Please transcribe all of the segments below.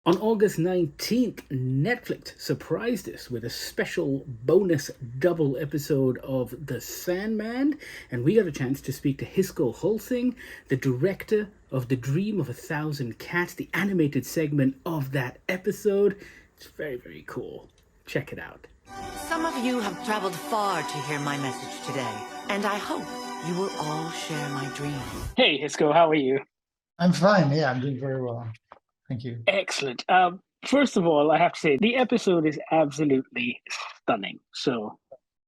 On August 19th, Netflix surprised us with a special bonus double episode of The Sandman, and we got a chance to speak to Hisko Hulsing, the director of The Dream of a Thousand Cats, the animated segment of that episode. It's very, very cool. Check it out. Some of you have traveled far to hear my message today, and I hope you will all share my dream. Hey, Hisko, how are you? I'm fine. Yeah, I'm doing very well. Thank you. Excellent. First of all, I have to say the episode is absolutely stunning. So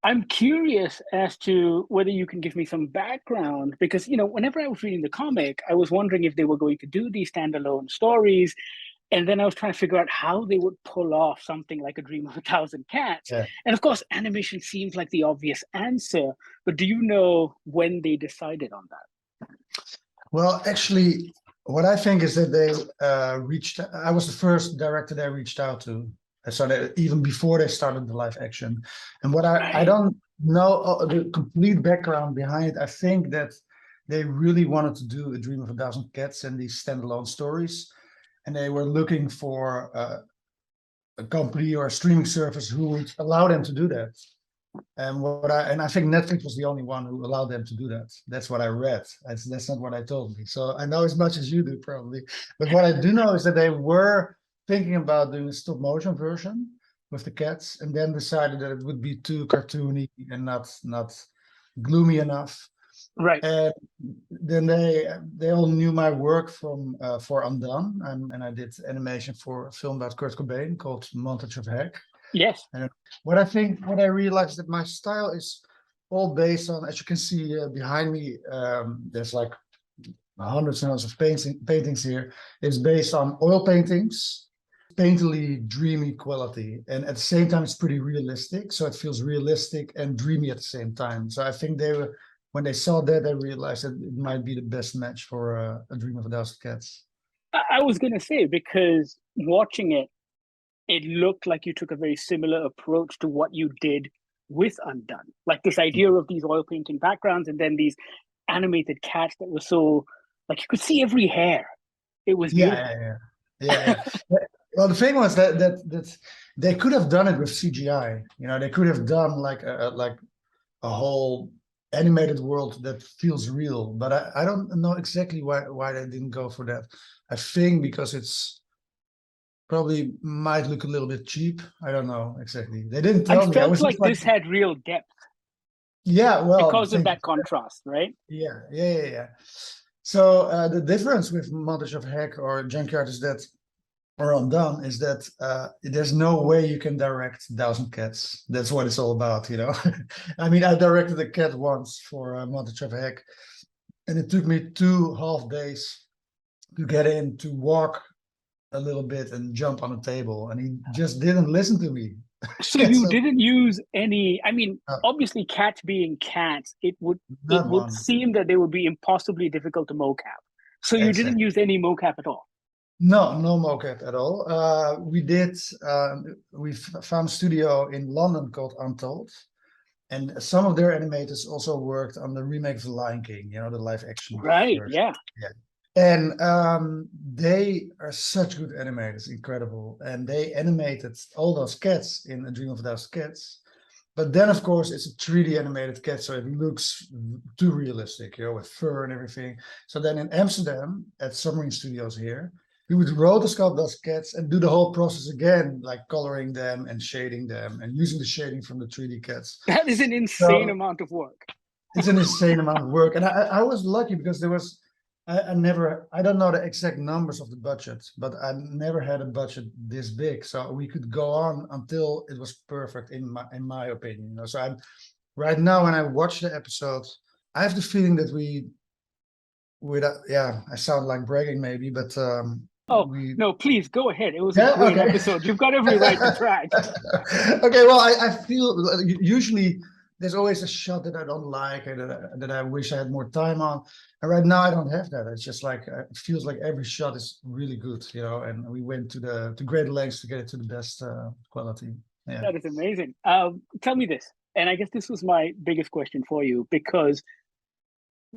I'm curious as to whether you can give me some background because, whenever I was reading the comic, I was wondering if they were going to do these standalone stories. And then I was trying to figure out how they would pull off something like A Dream of a Thousand Cats. Yeah. And of course, animation seems like the obvious answer. But do you know when they decided on that? Well, actually, what I think is that they I was the first director they reached out to. So that even before they started the live action. And what I don't know the complete background behind it, I think that they really wanted to do A Dream of a Thousand Cats and these standalone stories. And they were looking for a company or a streaming service who would allow them to do that. And I think Netflix was the only one who allowed them to do that. That's what I read. That's not what I told me. So I know as much as you do probably. But what I do know is that they were thinking about doing a stop motion version with the cats, and then decided that it would be too cartoony and not gloomy enough. Right. And then they all knew my work from for Undone, and I did animation for a film about Kurt Cobain called Montage of Heck. Yes. And what I realized that my style is all based on, as you can see behind me, there's like hundreds and hundreds of paintings here. It's based on oil paintings, painterly, dreamy quality. And at the same time, it's pretty realistic. So it feels realistic and dreamy at the same time. So I think when they saw that, they realized that it might be the best match for A Dream of a Thousand Cats. I was going to say, because watching it, it looked like you took a very similar approach to what you did with Undone. Like this idea of these oil painting backgrounds and then these animated cats that were so, like you could see every hair. It was beautiful. Yeah. Well, the thing was that they could have done it with CGI. They could have done like a whole animated world that feels real. But I don't know exactly why they didn't go for that. I think because it's probably might look a little bit cheap. I don't know exactly. They didn't tell me. I felt like this had real depth. Yeah, well, because of that contrast, right? Yeah. So the difference with Montage of Heck or Junkyard is that, or Undone, is that there's no way you can direct Thousand Cats. That's what it's all about, I mean, I directed a cat once for Montage of Heck, and it took me 2.5 days to get in, to walk a little bit and jump on a table, and he just didn't listen to me. So you didn't use any, I mean, obviously cats being cats, it would seem that they would be impossibly difficult to mocap. So you didn't use any mocap at all? No mocap at all. We found a studio in London called Untold, and some of their animators also worked on the remake of The Lion King, the live action right version. Yeah. And they are such good animators, incredible. And they animated all those cats in A Dream of a Thousand Cats. But then, of course, it's a 3D animated cat, so it looks too realistic, with fur and everything. So then in Amsterdam, at Submarine Studios here, we would rotoscope those cats and do the whole process again, like coloring them and shading them and using the shading from the 3D cats. That is an insane amount of work. It's an insane amount of work. And I was lucky because there was... I don't know the exact numbers of the budget, but I never had a budget this big. So we could go on until it was perfect in my opinion. So right now when I watch the episode, I have the feeling that I sound like bragging maybe, but no, please go ahead. It was a great episode. You've got every right to brag. Okay, well, I feel usually there's always a shot that I don't like or that I wish I had more time on. And right now I don't have that. It's just like, it feels like every shot is really good, and we went to great lengths to get it to the best quality. Yeah. That is amazing. Tell me this, and I guess this was my biggest question for you, because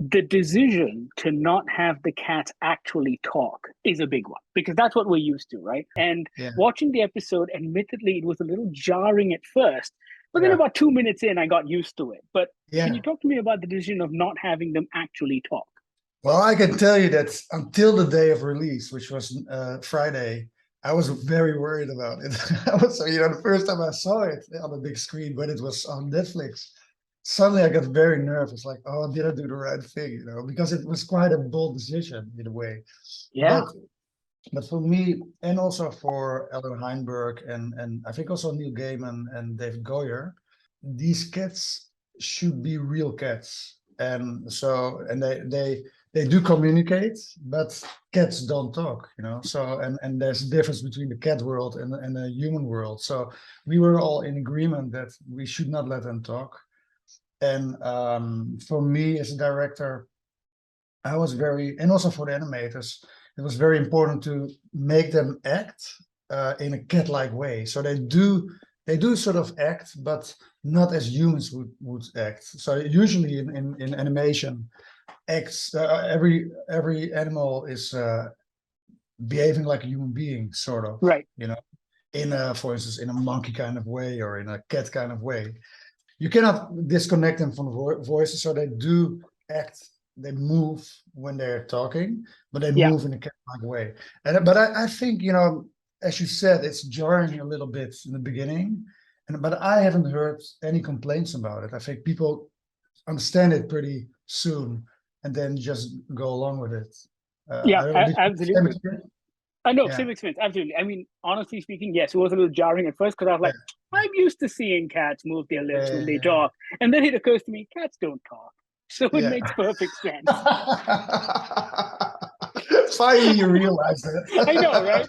the decision to not have the cats actually talk is a big one because that's what we're used to, right? And Yeah, watching the episode, admittedly, it was a little jarring at first, but then yeah, about 2 minutes in, I got used to it. But can you yeah. talk to me about the decision of not having them actually talk? Well, I can tell you that until the day of release, which was Friday, I was very worried about it. I was, the first time I saw it on the big screen when it was on Netflix, suddenly I got very nervous, like, oh, did I do the right thing? Because it was quite a bold decision in a way. Yeah, But for me, and also for Ellen Heinberg, and I think also Neil Gaiman and David Goyer, these cats should be real cats. And so, and they do communicate, but cats don't talk, So, and there's a difference between the cat world and the human world. So we were all in agreement that we should not let them talk. And for me as a director, I was very, and also for the animators, it was very important to make them act in a cat-like way. So they do sort of act, but not as humans would act. So usually in animation, acts every animal is behaving like a human being, sort of, right. in a, for instance, in a monkey kind of way or in a cat kind of way. You cannot disconnect them from voices, so they do act, they move when they're talking, but they Yeah, move in a cat-like way. But I think, as you said, it's jarring a little bit in the beginning, but I haven't heard any complaints about it. I think people understand it pretty soon and then just go along with it. yeah, I don't know, did you have the same absolutely. experience? I know, Yeah, same experience, absolutely. I mean, honestly speaking, yes, it was a little jarring at first because I was yeah, like, I'm used to seeing cats move their lips when they yeah, talk. And then it occurs to me, cats don't talk. So it yeah. makes perfect sense. Yeah. Finally, you realize I know, that. right?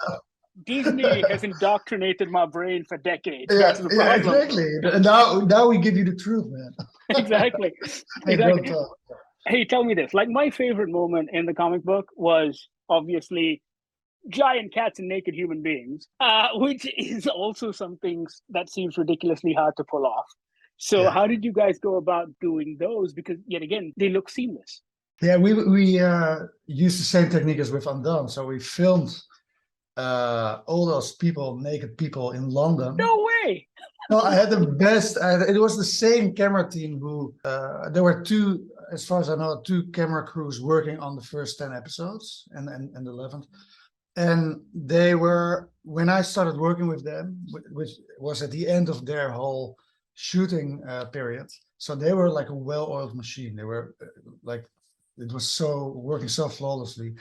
Disney has indoctrinated my brain for decades. Yeah, That's the yeah, problem. exactly. Now we give you the truth, man. Exactly. Hey, don't Exactly. talk. Hey, tell me this. Like, my favorite moment in the comic book was obviously giant cats and naked human beings, which is also something that seems ridiculously hard to pull off. So, Yeah, how did you guys go about doing those? Because, yet again, they look seamless. yeah. We used the same technique as with Undone. So we filmed all those people, naked people in London. No way. No, I had the best. It was the same camera team who. There were two, as far as I know, two camera crews working on the first 10 episodes and 11th. And they were, when I started working with them, which was at the end of their whole shooting period. So they were like a well-oiled machine. They were like, it was so working so flawlessly.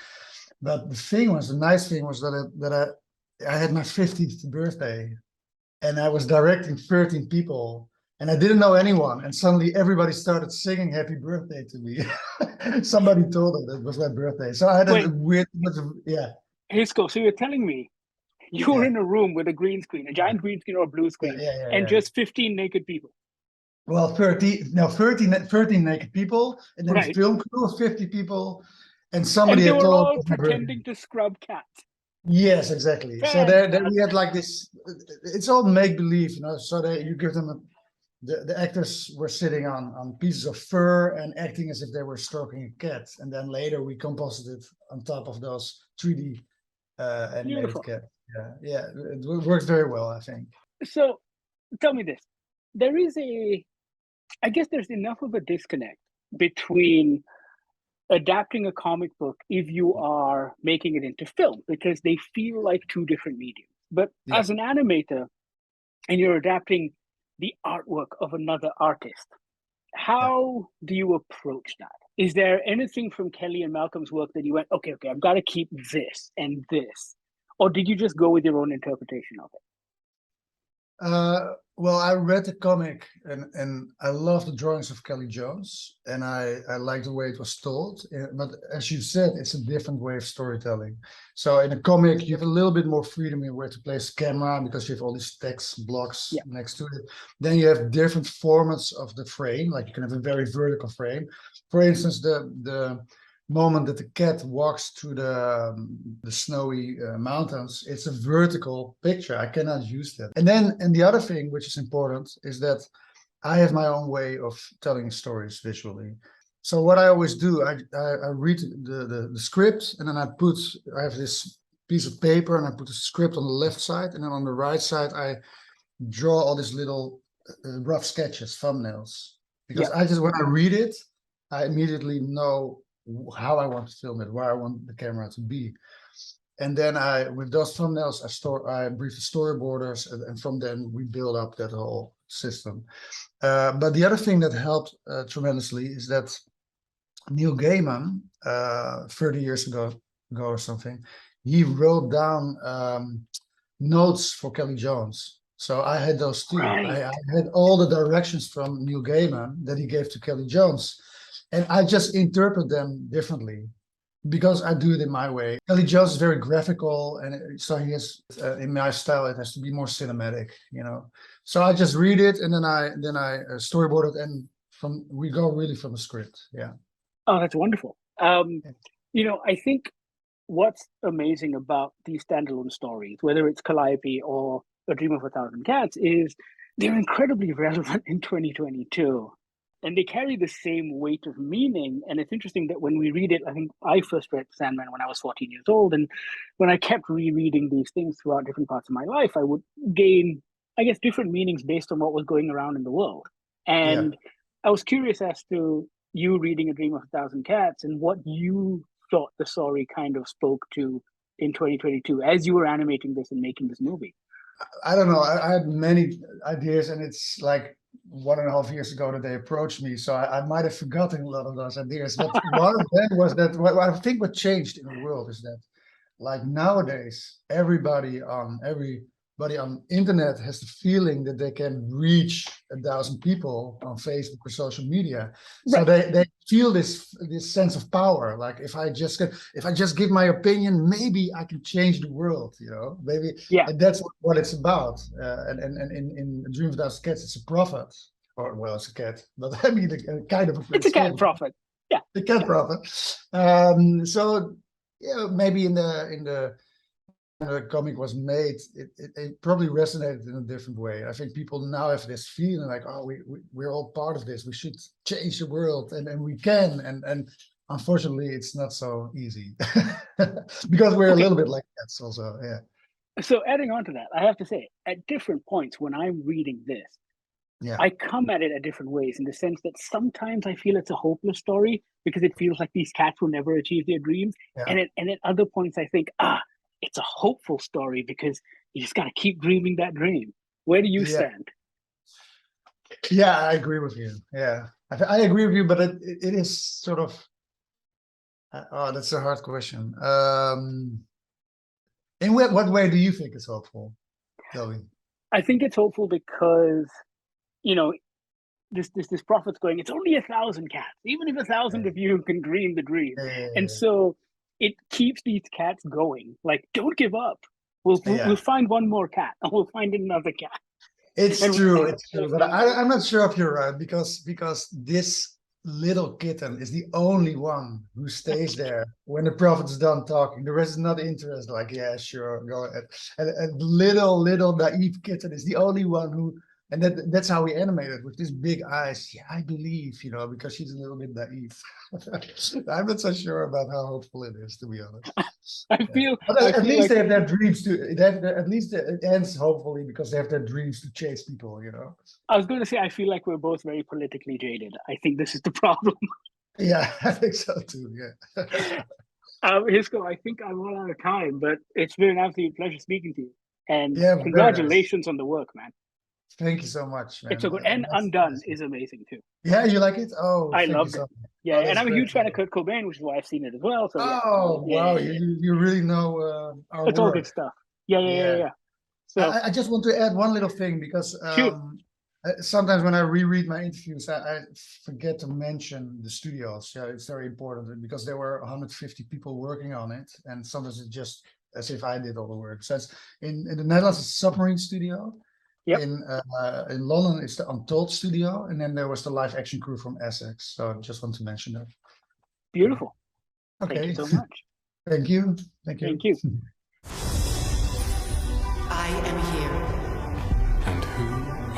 But the nice thing was I had my 50th birthday and I was directing 13 people and I didn't know anyone. And suddenly everybody started singing happy birthday to me. Somebody told them that it was my birthday. So I had a Wait, weird, yeah, Hisko, so you're telling me you were yeah, in a room with a green screen, a giant green screen or a blue yeah, screen, yeah, yeah, and yeah. just 15 naked people? Well, 13, no, 13 naked people, and then a Right. film crew of 50 people, and And somebody they had were told all us my birthday. pretending to scrub cats. Yes, exactly. So there we had Fantastic. like this. It's all make believe, So you give them the actors were sitting on pieces of fur and acting as if they were stroking a cat, and then later we composited on top of those 3D animated Beautiful. cats. Yeah, yeah, it works very well, I think. So tell me this. There is I guess there's enough of a disconnect between adapting a comic book if you are making it into film because they feel like two different mediums. But Yeah, as an animator and you're adapting the artwork of another artist, yeah. how do you approach that? Is there anything from Kelly and Malcolm's work that you went, okay, I've got to keep this and this? Or did you just go with your own interpretation of it? Well, I read the comic and I love the drawings of Kelly Jones and I like the way it was told. But as you said, it's a different way of storytelling. So in a comic, you have a little bit more freedom in where to place camera because you have all these text blocks Yeah, next to it. Then you have different formats of the frame, like you can have a very vertical frame. For instance, the moment that the cat walks through the snowy mountains, it's a vertical picture. I cannot use that. And the other thing which is important is that I have my own way of telling stories visually. So what I always do, I read the script, and then I have this piece of paper, and I put the script on the left side, and then on the right side I draw all these little rough sketches, thumbnails, because Yeah. I just, when I read it, I immediately know how I want to film it, where I want the camera to be. And then with those thumbnails, I brief the storyboarders, and from then we build up that whole system. But the other thing that helped tremendously is that Neil Gaiman, 30 years ago or something, he wrote down notes for Kelly Jones. So I had those too. Right. I had all the directions from Neil Gaiman that he gave to Kelly Jones, and I just interpret them differently because I do it in my way. Kelly Jones is very graphical, and so he has, in my style, it has to be more cinematic, you know. So I just read it, and then I storyboard it, and we go really from the script. Yeah. Oh, that's wonderful. I think what's amazing about these standalone stories, whether it's Calliope or A Dream of a Thousand Cats, is they're incredibly relevant in 2022. And they carry the same weight of meaning. And it's interesting that when we read it, I think I first read Sandman when I was 14 years old. And when I kept rereading these things throughout different parts of my life, I would gain, I guess, different meanings based on what was going around in the world. And I was curious as to you reading A Dream of a Thousand Cats and what you thought the story kind of spoke to in 2022 as you were animating this and making this movie. I don't know. I had many ideas, and it's like 1.5 years ago that they approached me, so I might have forgotten a lot of those ideas. But one of them was that I think what changed in the world is that, like nowadays, everybody on internet has the feeling that they can reach 1,000 people on Facebook or social media. So they feel this sense of power. Like if I just give my opinion, maybe I can change the world, you know, maybe. Yeah. And that's what it's about. And in A Dream of a Thousand Cats, it's a prophet. Or, well, it's a cat, but I mean, a kind of a it's a cat prophet. Yeah. The cat prophet. So, yeah, maybe in the comic was made, it probably resonated in a different way. I think people now have this feeling like, oh, we're all part of this. We should change the world, and we can. And unfortunately, it's not so easy because we're a little bit like cats also. Yeah. So adding on to that, I have to say, at different points when I'm reading this, I come at it at different ways, in the sense that sometimes I feel it's a hopeless story because it feels like these cats will never achieve their dreams. And at other points I think, it's a hopeful story because you just got to keep dreaming that dream. Where do you stand? Yeah, I agree with you. Yeah, I agree with you, but it is sort of, that's a hard question. In what way do you think it's hopeful, Kelly? I think it's hopeful because, you know, this prophet's going, it's only 1,000 cats, even if 1,000 of you can dream the dream. And so it keeps these cats going. Like, don't give up. We'll find one more cat, and we'll find another cat. It's true, but I'm not sure if you're right, because this little kitten is the only one who stays there when the prophet's done talking. The rest is not interested. Like, yeah, sure, go ahead. And little naive kitten is the only one who. And that's how we animate it, with these big eyes. Yeah, I believe, you know, because she's a little bit naive. I'm not so sure about how hopeful it is, to be honest. But at least they have their dreams to. At least it ends hopefully because they have their dreams to chase people, you know. I was going to say, I feel like we're both very politically jaded. I think this is the problem. Yeah, I think so too. Yeah. Hisko, I think I'm all out of time, but it's been an absolute pleasure speaking to you. And congratulations on the work, man. Thank you so much, man. It's so good. And Undone is amazing too. Yeah, you like it? Oh, I loved it. Yeah, and I'm a huge fan of Kurt Cobain, which is why I've seen it as well. So wow, you really know our it's work. all good stuff. Yeah. So I just want to add one little thing, because sometimes when I reread my interviews, I forget to mention the studios. Yeah, it's very important because there were 150 people working on it, and sometimes it's just as if I did all the work. So it's in the Netherlands, it's Submarine Studio. Yep. In London, it's the Untold Studio, and then there was the live action crew from Essex. So I just want to mention that. Beautiful. Okay. Thank you so much. Thank you. Thank you. I am here. And who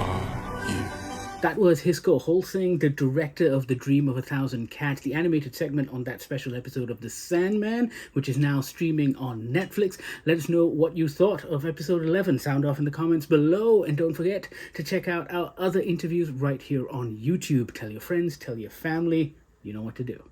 are you? That was Hisko Hulsing, the director of The Dream of a Thousand Cats, the animated segment on that special episode of The Sandman, which is now streaming on Netflix. Let us know what you thought of episode 11. Sound off in the comments below. And don't forget to check out our other interviews right here on YouTube. Tell your friends, tell your family. You know what to do.